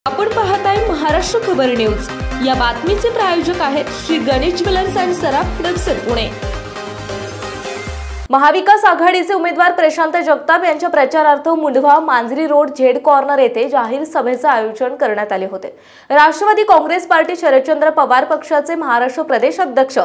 आपण पाहताय महाराष्ट्र खबर न्यूज। या बातमीचे प्रायोजक आहेत श्री गणेश ज्वेलर्स अँड सराफ हडपसर पुणे। महाविकास आघाडीचे उमेदवार प्रशांत जगताप यांच्या प्रचारार्थ मुंढवा मांजरी रोड झेड कॉर्नर येथे जाहीर सभेचे आयोजन करण्यात आले होते। राष्ट्रवादी काँग्रेस पार्टी शरदचंद्र पवार पक्षाचे महाराष्ट्र प्रदेश अध्यक्ष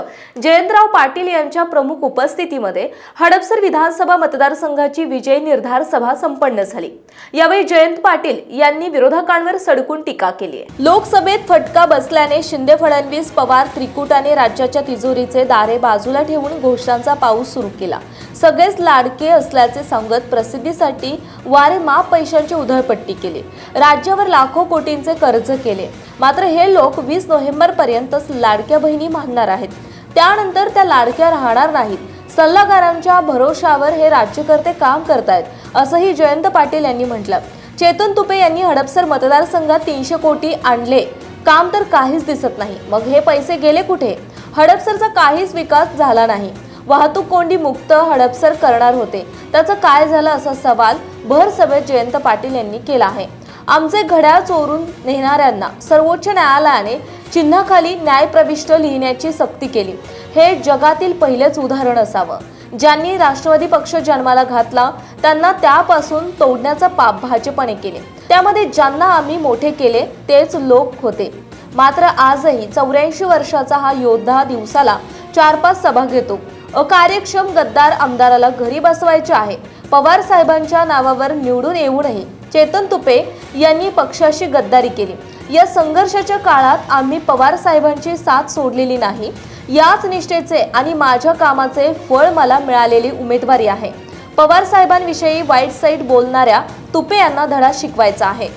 जयंतराव पाटील यांच्या प्रमुख उपस्थितीमध्ये हडपसर विधानसभा मतदारसंघाची विजय निर्धार सभा संपन्न झाली। यावेळी जयंत पाटील यांनी विरोधकांवर सडकून टीका केली आहे। लोकसभेत फटका बसल्याने शिंदे फडणवीस पवार त्रिकुटाने राज्याच्या तिजोरीचे दारे बाजूला ठेवून घोषणांचा पाऊस सुरू केला। सगळेच लाडके असल्याचे सांगत प्रसिद्धीसाठी वारे माप पैशांची उधळपट्टी केली। राज्यावर लाखो कोटींचे कर्ज केले। मात्र हे लोक 20 नोव्हेंबर पर्यंतच लाडक्या बहिणी मानणार आहेत, त्यानंतर त्या लाडक्या राहणार नाहीत। सल्लागारांच्या भरोशावर हे राज्यकर्ते काम करतायत, असंही जयंत पाटील यांनी म्हटलं। चेतन तुपे यांनी हडपसर मतदारसंघात 300 कोटी आणले, काम तर काहीच दिसत नाही। मग हे पैसे गेले कुठे? हडपसरचा काहीच विकास झाला नाही। वाहतूक कोंडी मुक्त हडपसर करणार होते, त्याचं काय झालं असा सवाल भर सभेत जयंत पाटील यांनी केला आहे। आमचे घड्याळ चोरून नेणाऱ्यांना सर्वोच्च न्यायालयाने चिन्हाखाली न्यायप्रविष्ट लिहिण्याची सक्ती केली। हे जगातील पहिलेच उदाहरण असावं। ज्यांनी राष्ट्रवादी पक्ष जन्माला घातला त्यांना त्यापासून तोडण्याचा पाप भाजपने केले। त्यामध्ये ज्यांना आम्ही मोठे केले तेच लोक होते। मात्र आजही 84 वर्षाचा हा योद्धा दिवसाला 4-5 सभा घेतो। अकार्यक्षम गद्दार आमदाराला घरी बसवायचे आहे। पवार साहेबांच्या नावावर निवडून येऊनही चेतन तुपे यांनी पक्षाशी गद्दारी केली। या संघर्षाच्या काळात आम्ही पवार साहेबांची साथ सोडलेली नाही। याच निष्ठेचे आणि माझ्या कामाचे फळ मला मिळालेली उमेदवारी आहे। पवार साहेबांविषयी वाईट साईड बोलणाऱ्या तुपे यांना धडा शिकवायचा आहे।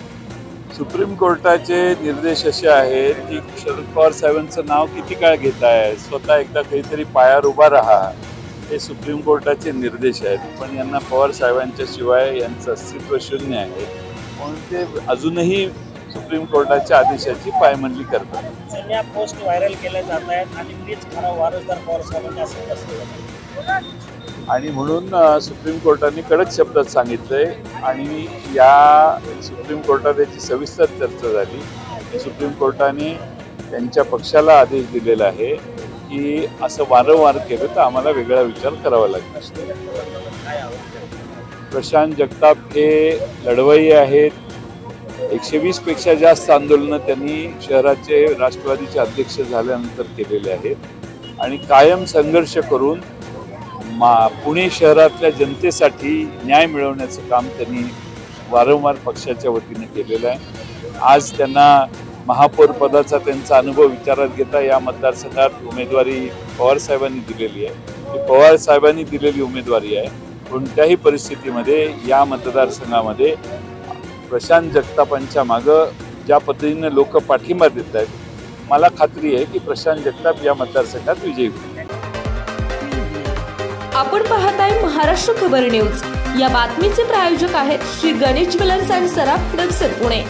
सुप्रीम कोर्टाचे निर्देश असे आहेत की शरद पवार साहेबांचं नाव किती काळ घेताय, स्वतः एकदा काहीतरी पायावर उभा राहा, हे सुप्रीम कोर्टाचे निर्देश आहेत। पण यांना पवार साहेबांच्या शिवाय यांचं अस्तित्व शून्य आहे, म्हणून ते अजूनही सुप्रीम कोर्टाच्या आदेशाची पायमल्ली करतात। सगळ्या पोस्ट व्हायरल केल्या जात आहेत आणि मीच खरा वारसदार पवार साहेबांना असं आणि म्हणून सुप्रीम कोर्टाने कडक शब्दात सांगितलंय आणि या सुप्रीम कोर्टात याची सविस्तर चर्चा झाली। सुप्रीम कोर्टाने त्यांच्या पक्षाला आदेश दिलेला आहे की असं वारंवार केलं तर आम्हाला वेगळा विचार करावा लागणार। प्रशांत जगताप हे लढवय्ये आहेत। 120 पेक्षा जास्त आंदोलनं त्यांनी शहराचे राष्ट्रवादीचे अध्यक्ष झाल्यानंतर केलेले आहेत आणि कायम संघर्ष करून पुणे शहरातल्या जनतेसाठी न्याय मिळवण्याचं काम त्यांनी वारंवार पक्षाच्या वतीने केलेलं आहे। आज त्यांना महापौर पदाचा त्यांचा अनुभव विचारात घेता या मतदारसंघात उमेदवारी पवार साहेबांनी दिलेली आहे। ही पवार साहेबांनी दिलेली उमेदवारी आहे। कोणत्याही परिस्थितीमध्ये या मतदारसंघामध्ये प्रशांत जगतापांच्या मागं ज्या पद्धतीने लोक पाठिंबा देत आहेत, मला खात्री आहे की प्रशांत जगताप या मतदारसंघात विजयी होईल। आपण पाहताय महाराष्ट्र खबर न्यूज। या बातमीचे प्रायोजक आहेत Shri Ganesh jewellers and Saraf Hadapsar Pune.